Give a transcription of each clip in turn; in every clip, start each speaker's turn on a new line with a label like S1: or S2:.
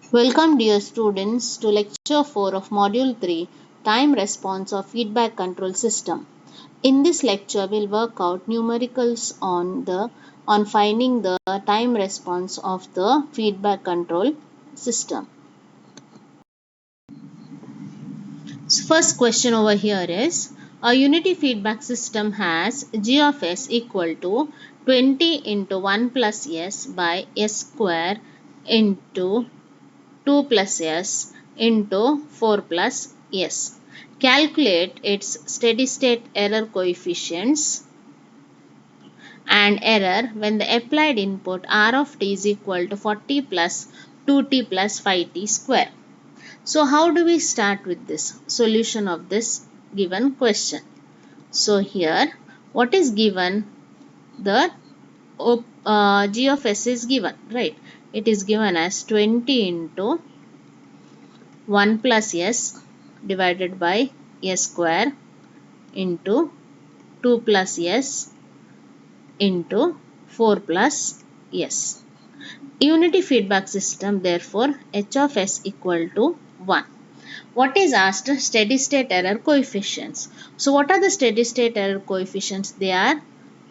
S1: Welcome dear students to lecture 4 of module 3, time response of feedback control system. In this lecture we'll work out numericals on finding the time response of the feedback control system. So first question over here is, a unity feedback system has g of s equal to 20 into 1 plus s by s square into 2 plus s into 4 plus s. Calculate its steady state error coefficients and error when the applied input r of t is equal to 40 plus 2t plus 5t square. So how do we start with this solution of this given question? So here what is given, the g of s is given, right? It is given as 20 into 1 plus s divided by s square into 2 plus s into 4 plus s. Unity feedback system, therefore h of s equal to 1. What is asked? Steady state error coefficients. So what are the steady state error coefficients? They are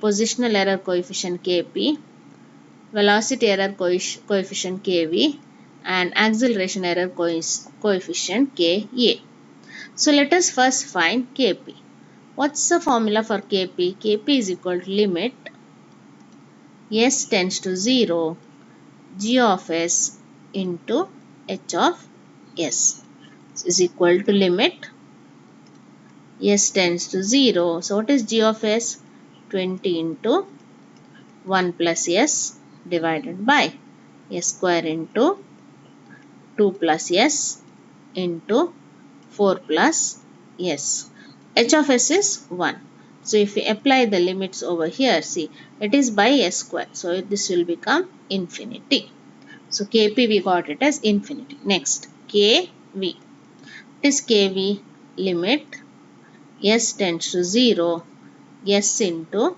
S1: positional error coefficient Kp, velocity error coefficient Kv, and acceleration error coefficient Ka. So let us first find Kp. What's the formula for Kp? Kp is equal to limit s tends to 0 g of s into h of s is equal to limit s tends to 0. So what is g of s? 20 into 1 plus s divided by s square into 2 plus s into 4 plus s. H of s is 1. So if we apply the limits over here, see, it is by s square. So this will become infinity. So Kp we got it as infinity. Next, Kv. What is Kv? Limit s tends to 0, s into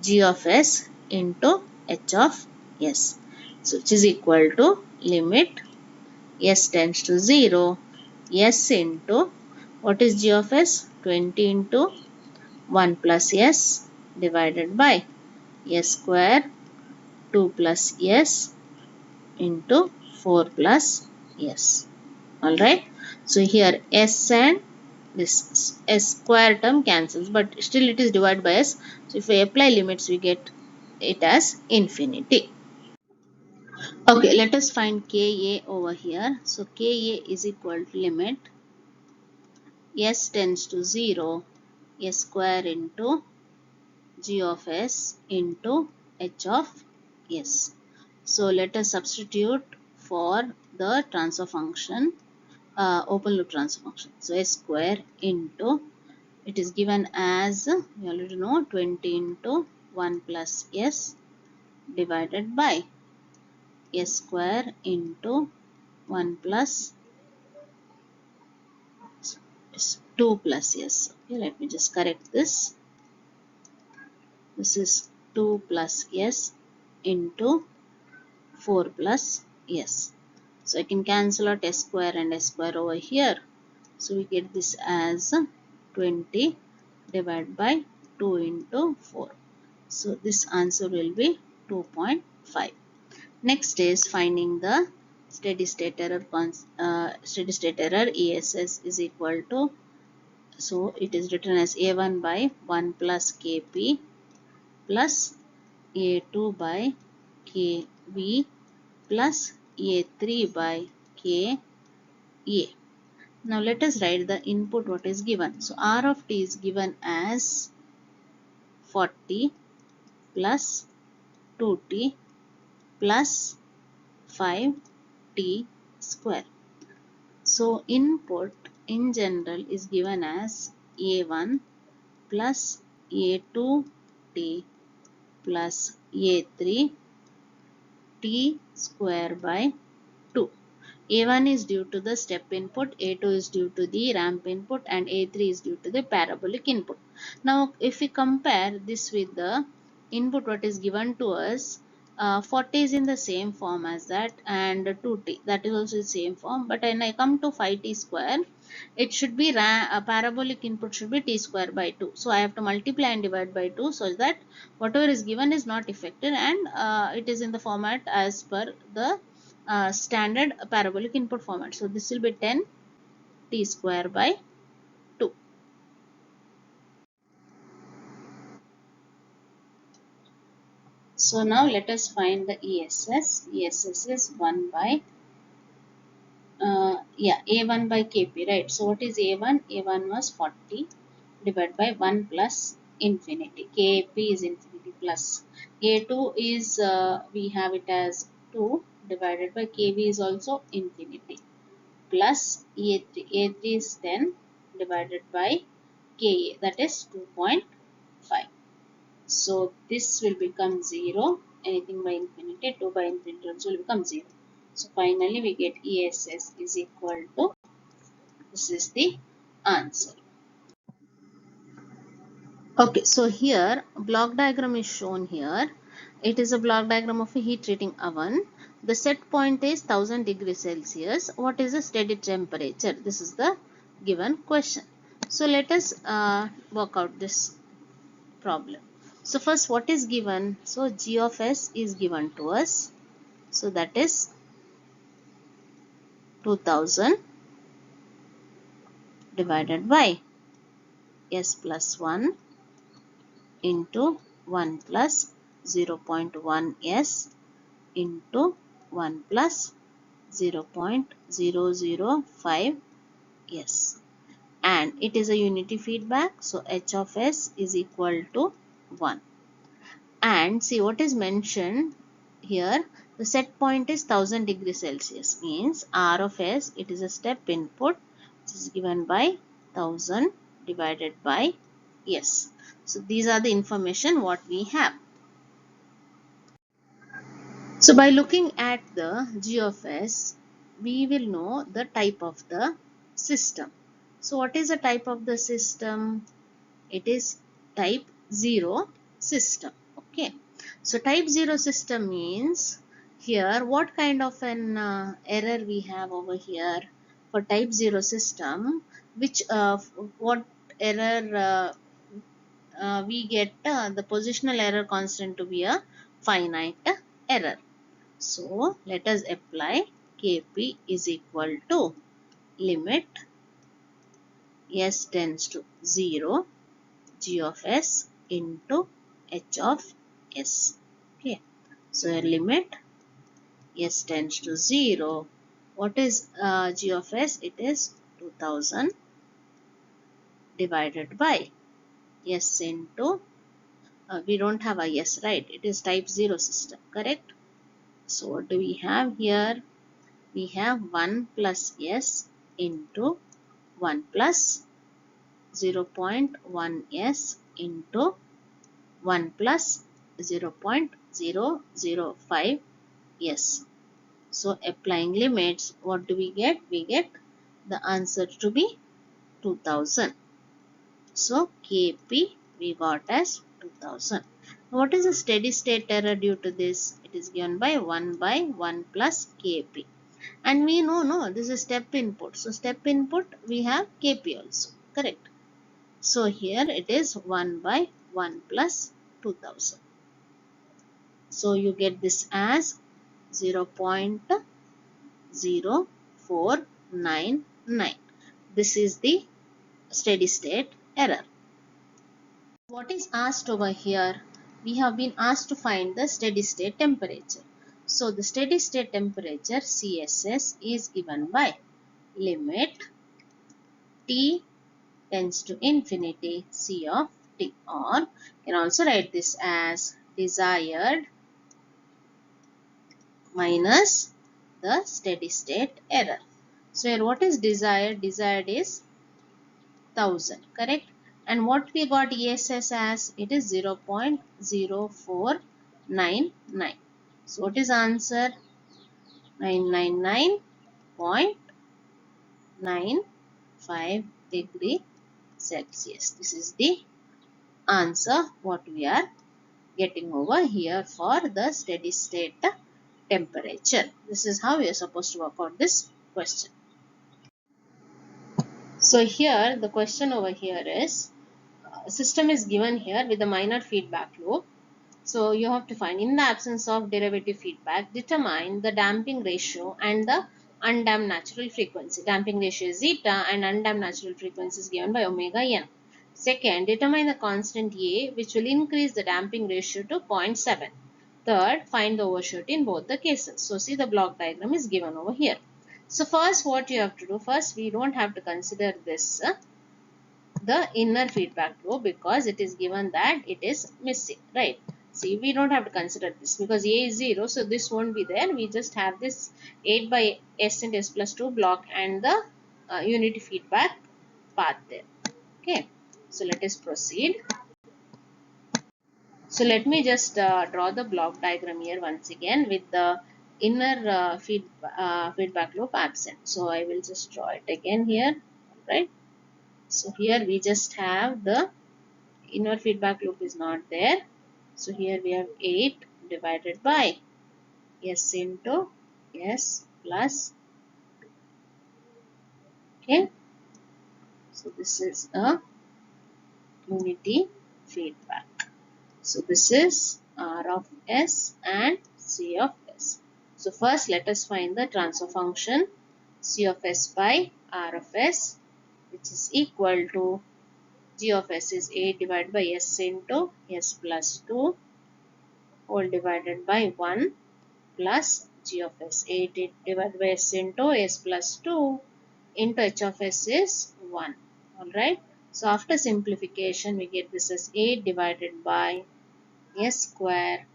S1: g of s into h of s. So which is equal to limit s tends to 0, s into, what is g of s? 20 into 1 plus s divided by s square 2 plus s into 4 plus s. Alright. So here s and this s square term cancels, but still it is divided by s. So if we apply limits, we get it as infinity. Okay, let us find Ka over here. So Ka is equal to limit s tends to 0, s square into g of s into h of s. So let us substitute for the transfer function, open loop transfer function. So s square into, it is given as, we already know, 20 into 1 plus s divided by s square into 1 plus 2 plus s. Okay, let me just correct this. This is 2 plus s into 4 plus s. So I can cancel out s square and s square over here. So we get this as 20 divided by 2 into 4. So this answer will be 2.5. Next is finding the steady state error. ESS is equal to, so it is written as A1 by 1 plus Kp plus A2 by Kv plus A3 by Ka. Now let us write the input what is given. So R of t is given as 40 plus 2t plus 5t square. So input in general is given as A1 plus A2t plus A3 T square by 2. A1 is due to the step input, A2 is due to the ramp input, and A3 is due to the parabolic input. Now, if we compare this with the input what is given to us, 40 is in the same form as that, and 2t, that is also the same form. But when I come to 5t square, it should be parabolic input should be t square by 2. So I have to multiply and divide by 2 so that whatever is given is not affected, and it is in the format as per the standard parabolic input format. So this will be 10 t square by 2. So now let us find the ESS. ESS is 1 by A1 by Kp, right? So what is A1? A1 was 40 divided by 1 plus infinity. Kp is infinity plus. A2 is, we have it as 2 divided by Kv is also infinity, plus A3. A3 is 10 divided by Ka, that is 2.5. So this will become 0. Anything by infinity, 2 by infinity also will become 0. So finally we get ESS is equal to, this is the answer. Okay, so here block diagram is shown here. It is a block diagram of a heat treating oven. The set point is 1000 degrees Celsius. What is the steady temperature? This is the given question. So let us work out this problem. So first, what is given? So G of S is given to us. So that is 2000 divided by S plus 1 into 1 plus 0.1 S into 1 plus 0.005 S, and it is a unity feedback, so H of S is equal to 1. And see what is mentioned here, the set point is 1000 degrees Celsius, means R of S, it is a step input, which is given by 1000 divided by S. So these are the information what we have. So by looking at the G of S, we will know the type of the system. So what is the type of the system? It is type 0 system. Okay. So type 0 system means here what kind of an error we have over here for type 0 system, which what error we get the positional error constant to be a finite error. So let us apply Kp is equal to limit S tends to 0 G of S into H of S. Okay. So a limit S tends to 0. What is G of S? It is 2000 divided by S into, we don't have a S, right? It is type 0 system, correct? So what do we have here? We have 1 plus S into 1 plus 0.1 S into 1 plus 0.005 S. So applying limits, what do we get? We get the answer to be 2000. So Kp we got as 2000. What is the steady state error due to this? It is given by 1 plus Kp. And we know, no, this is step input. So step input we have Kp also, correct? So here it is 1 by 1 plus 2000. So you get this as 0.0499. This is the steady state error. What is asked over here? We have been asked to find the steady state temperature. So the steady state temperature CSS is given by limit T tends to infinity C of T, or you can also write this as desired minus the steady state error. So here what is desired? Desired is 1000, correct? And what we got ESS as? It is 0.0499. So what is answer? 999.95 degree Celsius. This is the answer what we are getting over here for the steady state temperature. This is how we are supposed to work out this question. So here the question over here is system is given here with a minor feedback loop. So you have to find, in the absence of derivative feedback, determine the damping ratio and the undamped natural frequency. Damping ratio is zeta and undamped natural frequency is given by omega n. Second, determine the constant A which will increase the damping ratio to 0.7. Third, find the overshoot in both the cases. So see, the block diagram is given over here. So first what you have to do, first we don't have to consider this the inner feedback loop because it is given that it is missing, right? See, we don't have to consider this because A is 0, so this won't be there. We just have this 8 by S and S plus 2 block and the unity feedback path there. Okay, so let us proceed. So let me just draw the block diagram here once again with the inner feedback loop absent. So I will just draw it again here, right? So here we just have the inner feedback loop is not there. So here we have 8 divided by S into S plus, okay. So this is a unity feedback. So this is R of S and C of S. So first let us find the transfer function C of S by R of S, which is equal to G of S is 8 divided by S into S plus 2 whole divided by 1 plus G of S. 8 divided by S into S plus 2 into H of S is 1. Alright. So after simplification we get this as 8 divided by S square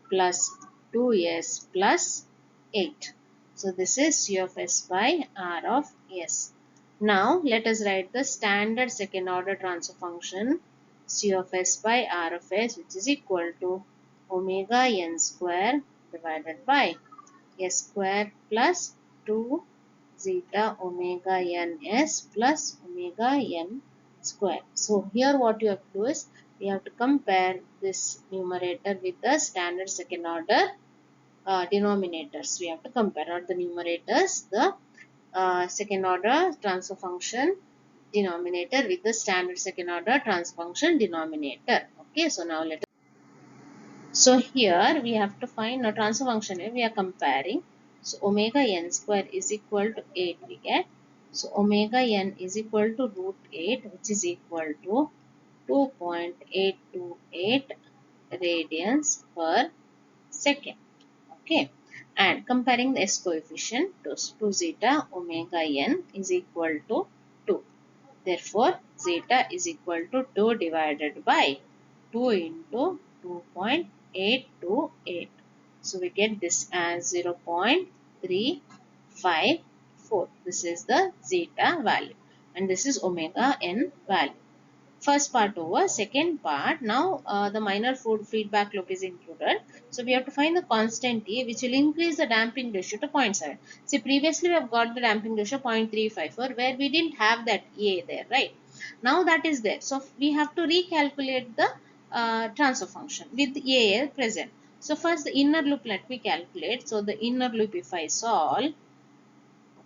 S1: plus 2S plus 8. So this is C of S by R of S. Now let us write the standard second order transfer function C of S by R of S, which is equal to omega n square divided by S square plus 2 zeta omega n s plus omega n square. So here what you have to do is we have to compare this numerator with the standard second order denominators. We have to compare, not the numerators, the second order transfer function denominator with the standard second order transfer function denominator. Okay, so now let us. So here we have to find a transfer function. We are comparing. So omega n square is equal to 8 we get. So omega n is equal to root 8, which is equal to 2.828 radians per second. Okay, and comparing the S coefficient to 2 zeta omega n is equal to 2. Therefore, zeta is equal to 2 divided by 2 into 2.828. So we get this as 0.354. This is the zeta value and this is omega n value. First part over. Second part, now the minor feedback loop is included. So we have to find the constant A which will increase the damping ratio to 0.7. See, previously we have got the damping ratio 0.354 where we didn't have that A there, right? Now that is there. So we have to recalculate the transfer function with A present. So first the inner loop let me calculate. So the inner loop if I solve,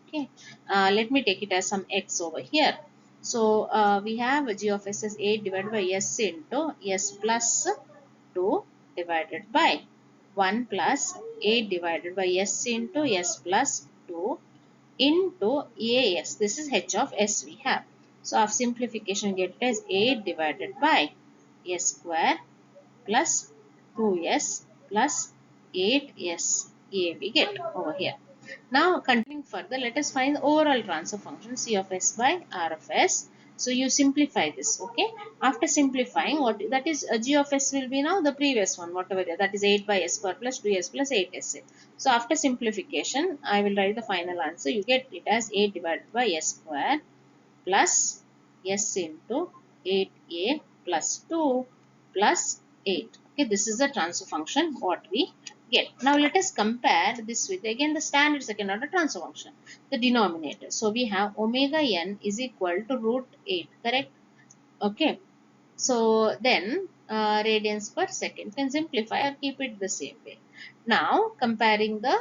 S1: okay, let me take it as some x over here. So we have G of S as 8 divided by S into S plus 2 divided by 1 plus 8 divided by S into S plus 2 into AS. This is H of S we have. So of simplification get it as 8 divided by S square plus 2S plus 8S A we get over here. Now continuing further, let us find the overall transfer function C of S by R of S. So you simplify this, okay. After simplifying, what that is G of S will be now the previous one, whatever that is 8 by S square plus 2S plus 8S. So after simplification, I will write the final answer. You get it as 8 divided by S square plus S into 8a plus 2 plus 8. Okay, this is the transfer function what we get. Now let us compare this with again the standard second order transfer function, the denominator. So we have omega n is equal to root 8, correct? Okay. So then radians per second, can simplify or keep it the same way. Now comparing the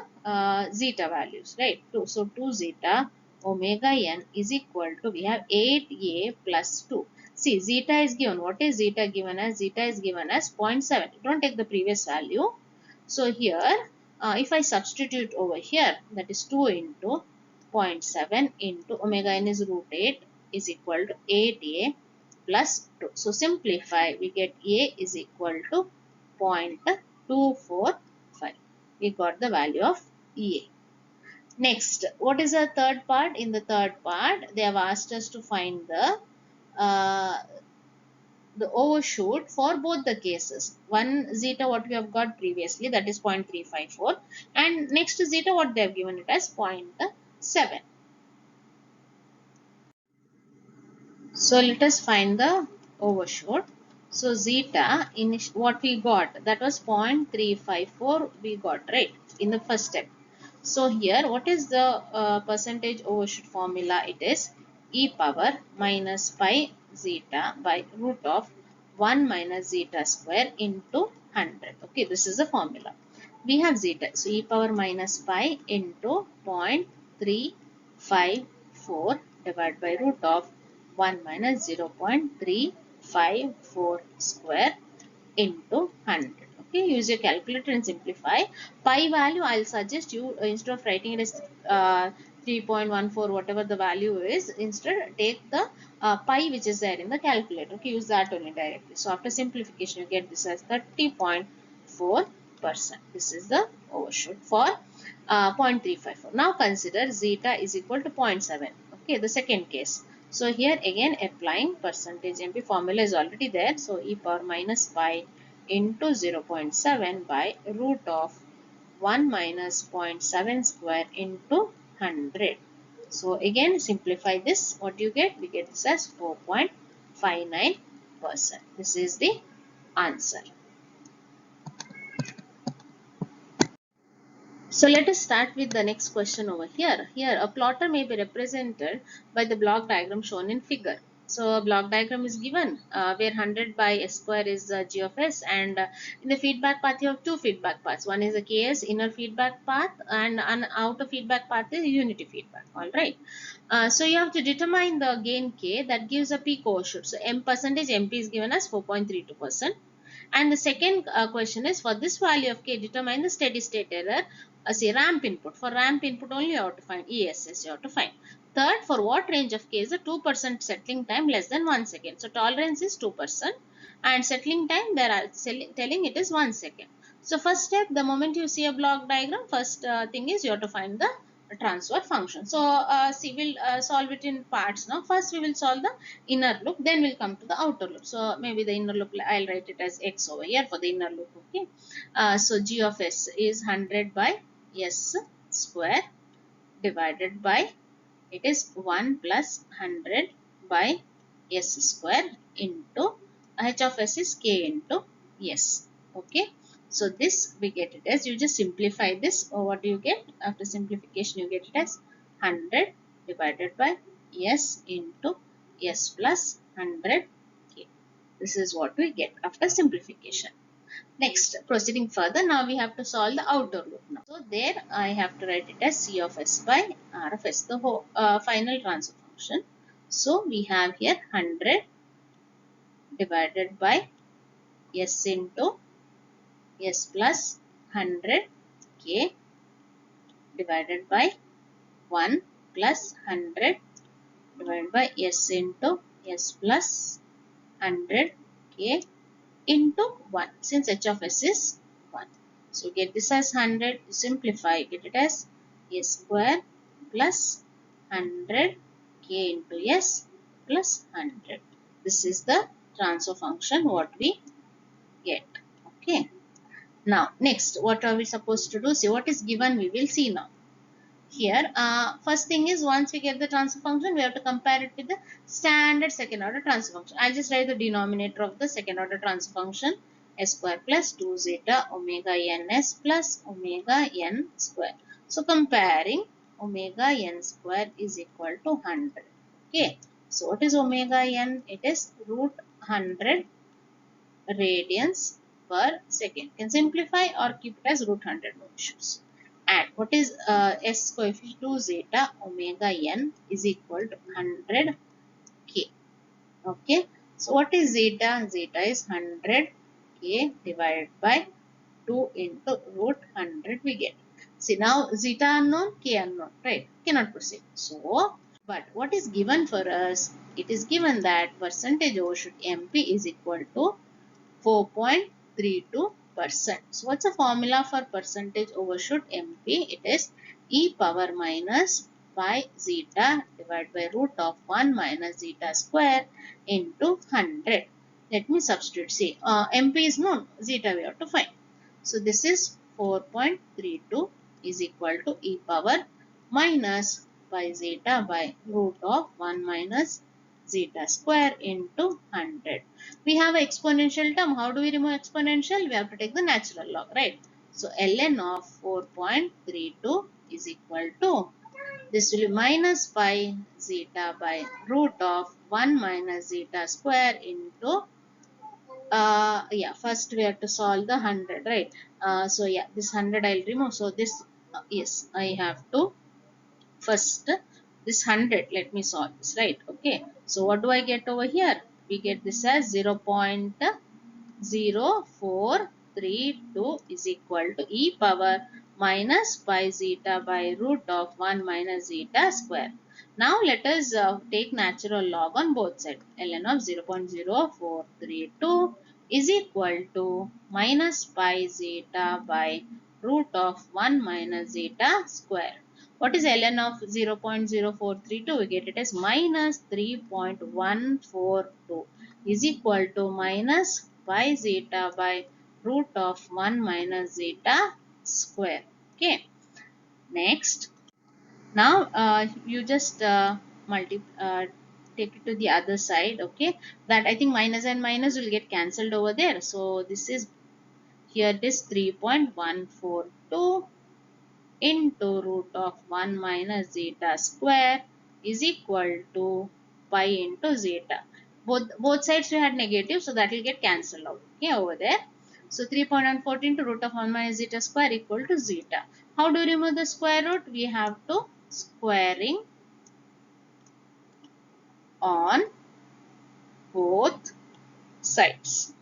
S1: zeta values, right? So 2 zeta omega n is equal to, we have 8a plus 2. See, zeta is given. What is zeta given as? Zeta is given as 0.7. Don't take the previous value. So here, if I substitute over here, that is 2 into zero point 0.7 into omega n is root 8 is equal to 8a plus 2. So simplify, we get a is equal to 0.245. We got the value of a. Next, what is the third part? In the third part, they have asked us to find uh, the overshoot for both the cases. One zeta what we have got previously, that is 0.354, and next zeta what they have given it as 0.7. So let us find the overshoot. So zeta in what we got, that was 0.354 we got, right, in the first step. So here what is the percentage overshoot formula? It is e power minus pi zeta by root of 1 minus zeta square into 100. Okay, this is the formula. We have zeta. So e power minus pi into 0.354 divided by root of 1 minus 0.354 square into 100. Okay, use your calculator and simplify. Pi value, I'll suggest you instead of writing it as 3.14, whatever the value is, instead take the pi which is there in the calculator. Okay, use that only directly. So after simplification, you get this as 30.4%. This is the overshoot for 0.354. Now consider zeta is equal to 0.7. Okay, the second case. So here again applying percentage MP formula is already there. So e power minus pi into 0.7 by root of 1 minus 0.7 square into 100. So again simplify this. What you get? We get this as 4.59%. This is the answer. So let us start with the next question over here. Here, a plotter may be represented by the block diagram shown in figure. So a block diagram is given where 100 by s square is g of s, and in the feedback path you have two feedback paths. One is the ks inner feedback path, and an outer feedback path is unity feedback. All right. So you have to determine the gain k that gives a peak overshoot. So m percentage MP is given as 4.32%. And the second question is, for this value of k, determine the steady state error. Say ramp input. For ramp input only you have to find ESS, you have to find. Third, for what range of k is the 2% settling time less than 1 second. So tolerance is 2% and settling time they are telling it is 1 second. So first step, the moment you see a block diagram, first thing is you have to find the transfer function. So see, we'll solve it in parts now. First we will solve the inner loop, then we'll come to the outer loop. So maybe the inner loop, I'll write it as x over here for the inner loop. Okay. So g of s is 100 by s square divided by, it is 1 plus 100 by s square into h of s is k into s. Okay. So this we get it as, you just simplify this, or what do you get? After simplification you get it as 100 divided by s into s plus 100 k. This is what we get after simplification. Next, proceeding further, now we have to solve the outer loop now. So there I have to write it as C of s by R of s, the whole, final transfer function. So we have here 100 divided by s into s plus 100 k divided by 1 plus 100 divided by s into s plus 100 k into 1, since h of s is 1. So get this as 100, simplify, get it as s square plus 100 k into s plus 100. This is the transfer function what we get. Okay. Now next, what are we supposed to do? See what is given, we will see now. here, first thing is, once we get the transfer function, we have to compare it with the standard second order transfer function. I'll just write the denominator of the second order transfer function, s square plus 2 zeta omega ns plus omega n square. So comparing, omega n square is equal to 100. Okay, so what is omega n? It is root 100 radians per second. You can simplify or keep it as root 100, no issues. And what is s coefficient? 2 zeta omega n is equal to 100 k. Okay, so what is zeta? Zeta is 100 k divided by 2 into root 100 we get. See, now zeta unknown, k unknown, right? Cannot proceed. So, but what is given for us? It is given that percentage overshoot MP is equal to 4.32%. So what's the formula for percentage overshoot MP? It is e power minus pi zeta divided by root of 1 minus zeta square into 100. Let me substitute. See, MP is known, zeta we have to find. So this is 4.32 is equal to e power minus pi zeta by root of 1 minus zeta square into 100. We have an exponential term. How do we remove exponential? We have to take the natural log, right? So ln of 4.32 is equal to, this will be minus pi zeta by root of 1 minus zeta square into, yeah, first we have to solve the 100, right? So yeah, this 100 I'll remove. So this, yes, I have to first this 100, let me solve this, right? Okay, so what do I get over here? We get this as 0.0432 is equal to e power minus pi zeta by root of 1 minus zeta square. Now let us take natural log on both sides. ln of 0.0432 is equal to minus pi zeta by root of 1 minus zeta square. What is ln of 0.0432? We get it as minus 3.142 is equal to minus pi zeta by root of 1 minus zeta square. Okay. Next, now you just take it to the other side. Okay, that I think minus and minus will get cancelled over there. So this is, here it is 3.142 into root of 1 minus zeta square is equal to pi into zeta. Both sides we had negative, so that will get cancelled out. Okay, over there. So 3.114 into root of 1 minus zeta square equal to zeta. How do we remove the square root? We have to squaring on both sides.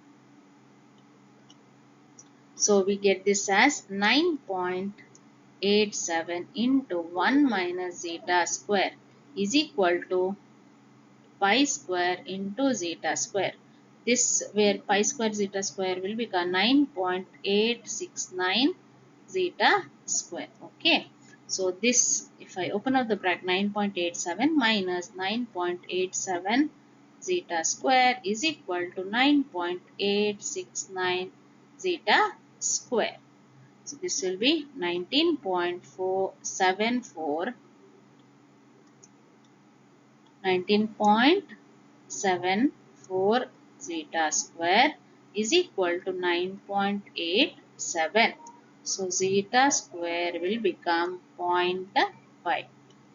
S1: So we get this as 9.87 into 1 minus zeta square is equal to pi square into zeta square. This, where pi square zeta square will become 9.869 zeta square. Okay, so this, if I open up the bracket, 9.87 minus 9.87 zeta square is equal to 9.869 zeta square. So this will be 19.74 zeta square is equal to 9.87. So zeta square will become 0.5.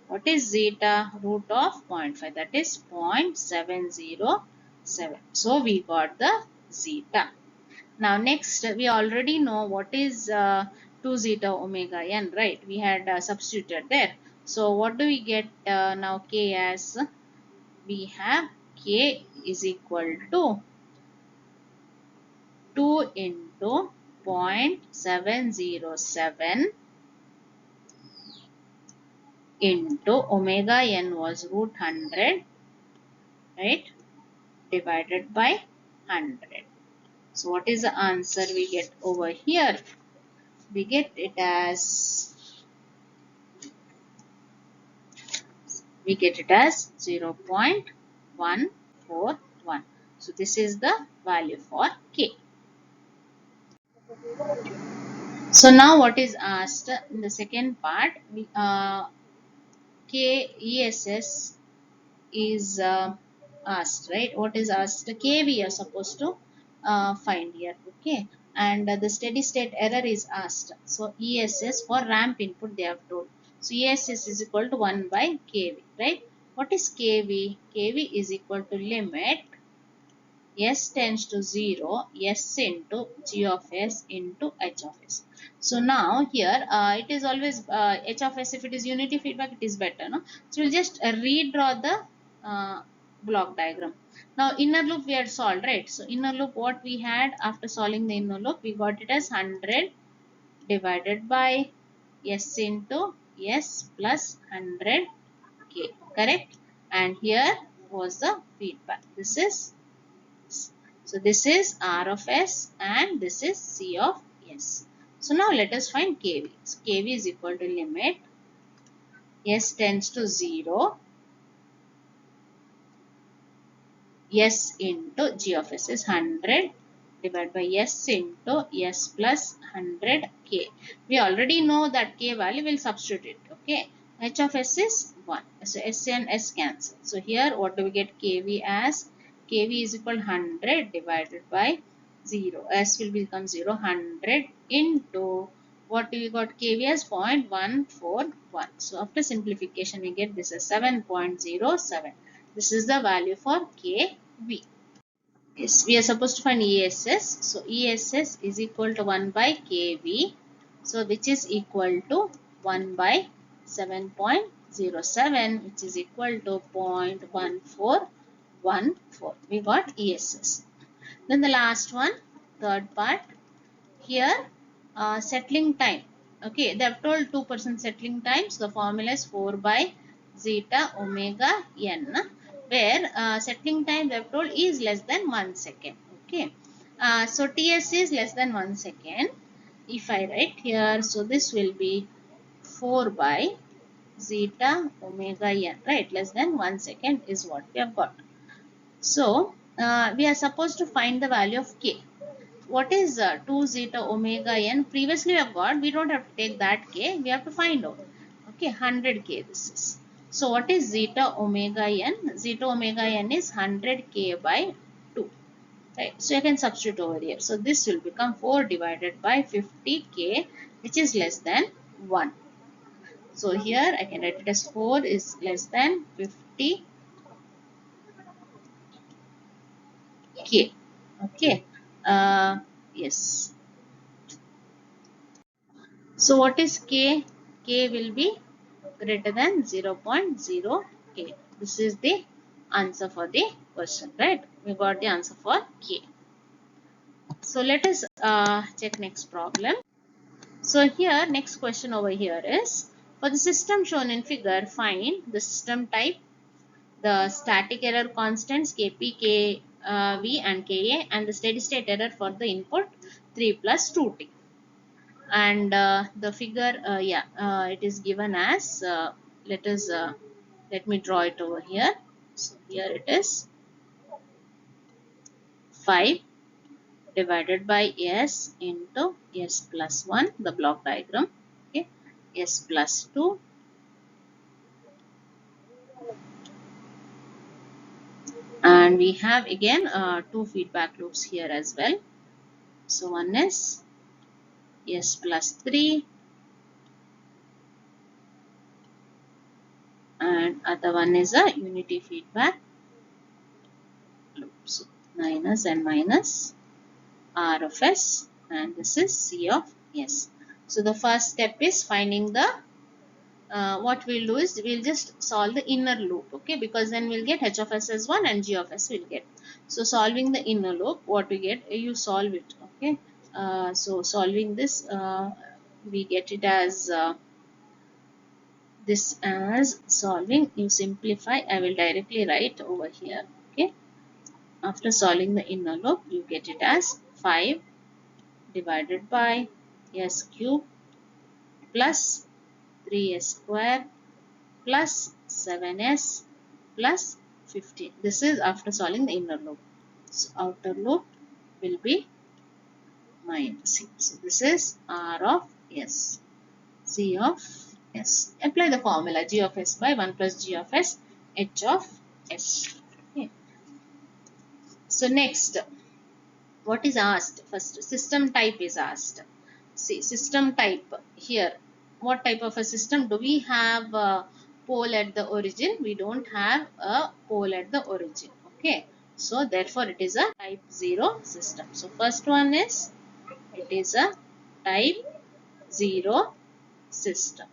S1: What is zeta? Root of 0.5, that is 0.707. So we got the zeta. Now next, we already know what is 2 zeta omega n, right? We had substituted there. So what do we get now? K as, we have k is equal to 2 into 0.707 into omega n was root 100, right, divided by 100. So what is the answer we get over here? We get it as 0.141. So this is the value for k. So now what is asked in the second part, KESS is asked, right? What is asked? K we are supposed to find here, okay? And the steady state error is asked. So ESS for ramp input they have told. So ESS is equal to 1 by KV, right? What is KV? KV is equal to limit S tends to 0, S into G of S into H of S. So now here it is always H of S, if it is unity feedback, it is better. No? So we'll just redraw the block diagram. Now inner loop we had solved, right? So inner loop, what we had after solving the inner loop, we got it as 100 divided by S into S plus 100K, correct? And here was the feedback. This is, so this is R of S and this is C of S. So now let us find KV. So KV is equal to limit S tends to 0, S into G of S is 100 divided by S into S plus 100K. We already know that K value, will substitute it. Okay. H of S is 1. So S and S cancel. So here what do we get KV as? KV is equal to 100 divided by 0. S will become 0. 100 into what we got, KV as 0.141. So after simplification we get this as 7.07. This is the value for KV. Yes, we are supposed to find ESS. So ESS is equal to 1 by KV. So which is equal to 1 by 7.07, which is equal to 0.1414. We got ESS. Then the last one, third part. Here settling time. Okay, they have told 2% settling time. So the formula is 4 by zeta omega n, where settling time they have told is less than 1 second. Okay, so TS is less than 1 second. If I write here, so this will be 4 by zeta omega n, right? Less than 1 second is what we have got. So we are supposed to find the value of K. What is 2 zeta omega n? Previously we have got, we don't have to take that K, we have to find out. Okay, 100K this is. So what is zeta omega n? Zeta omega n is 100K by 2. Right. So you can substitute over here. So this will become 4 divided by 50K, which is less than 1. So here I can write it as 4 is less than 50K. Okay. Yes. So what is K? K will be greater than 0.08. This is the answer for the question, right? We got the answer for K. So let us check next problem. So here next question over here is, for the system shown in figure, find the system type, the static error constants Kp, Kv and Ka, and the steady state error for the input 3 plus 2t. And the figure, it is given as, let me draw it over here. So here it is 5 divided by S into S plus 1, the block diagram. Okay, S plus 2, and we have again two feedback loops here as well. So one is S plus 3 and other one is a unity feedback loop. So minus and minus R of S, and this is C of S. So the first step is finding the, what we'll do is we'll just solve the inner loop, okay, because then we'll get H of S as 1 and G of S will get. So solving the inner loop, what we get, you solve it, okay. So solving this, we get it as this as solving, you simplify, I will directly write over here, okay. After solving the inner loop, you get it as 5 divided by S cube plus 3S square plus 7S plus 15. This is after solving the inner loop. So outer loop will be minus C. So this is R of S. C of S. Apply the formula G of S by 1 plus G of S H of S. Okay. So next, what is asked? First, system type is asked. See, system type here. What type of a system? Do we have a pole at the origin? We don't have a pole at the origin. Okay. So therefore it is a type 0 system. So first one is, it is a type 0 system.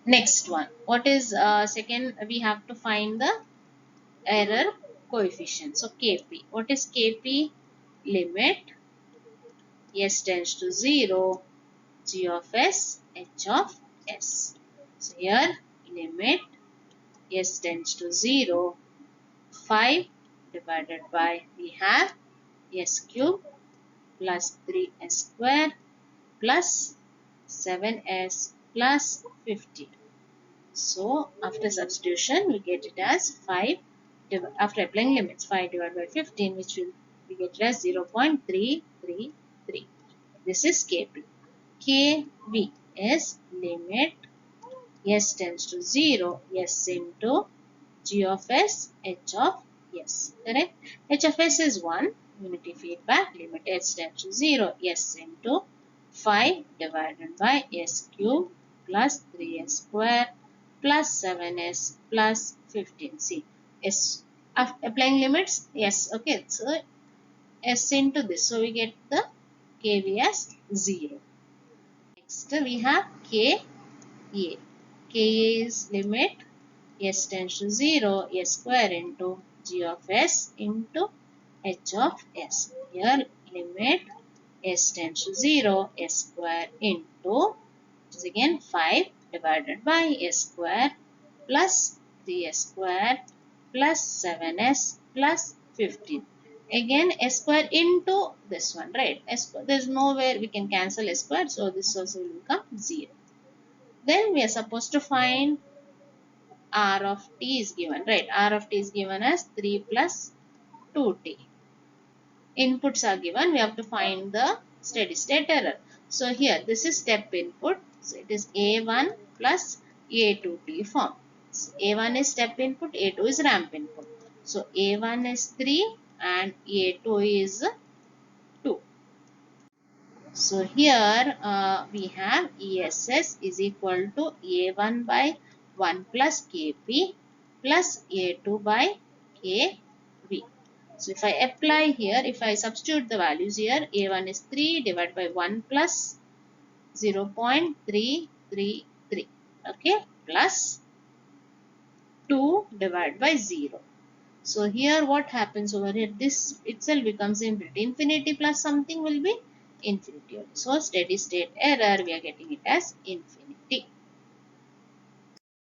S1: Next one. What is second? We have to find the error coefficient. So Kp. What is Kp? Limit S tends to 0, G of S, H of S. So here limit S tends to 0, 5 divided by, we have S cube plus 3S square plus 7S plus 50. So after substitution we get it as 5, after applying limits 5 divided by 15, which will we get it as 0.333. This is Kp. Kv is limit S tends to 0, S into G of S, H of S. Correct? H of S is 1. Unity feedback. Limit S tends to 0, S into 5 divided by S cube plus 3S square plus 7S plus 15. See, S, applying limits, yes. Okay, so S into this. So we get the Kv as 0. Next we have Ka. Ka is limit S tends to 0, S square into G of S into H of S. Here limit S tends to 0, S square into, which is again 5 divided by S square plus 3S square plus 7S plus 15. Again S square into this one, right? S square, there is nowhere we can cancel S square, so this also will become 0. Then we are supposed to find R of t is given, right? R of t is given as 3 plus 2t. Inputs are given. We have to find the steady state error. So here, this is step input. So it is A1 plus A2t form. So A1 is step input, A2 is ramp input. So A1 is 3 and A2 is 2. So here we have ESS is equal to A1 by 1 plus Kp plus A2 by Kv. So if I apply here, if I substitute the values here, A1 is 3 divided by 1 plus 0.333. Okay, plus 2 divided by 0. So here what happens over here, this itself becomes infinity. Infinity plus something will be infinity. So steady state error, we are getting it as infinity.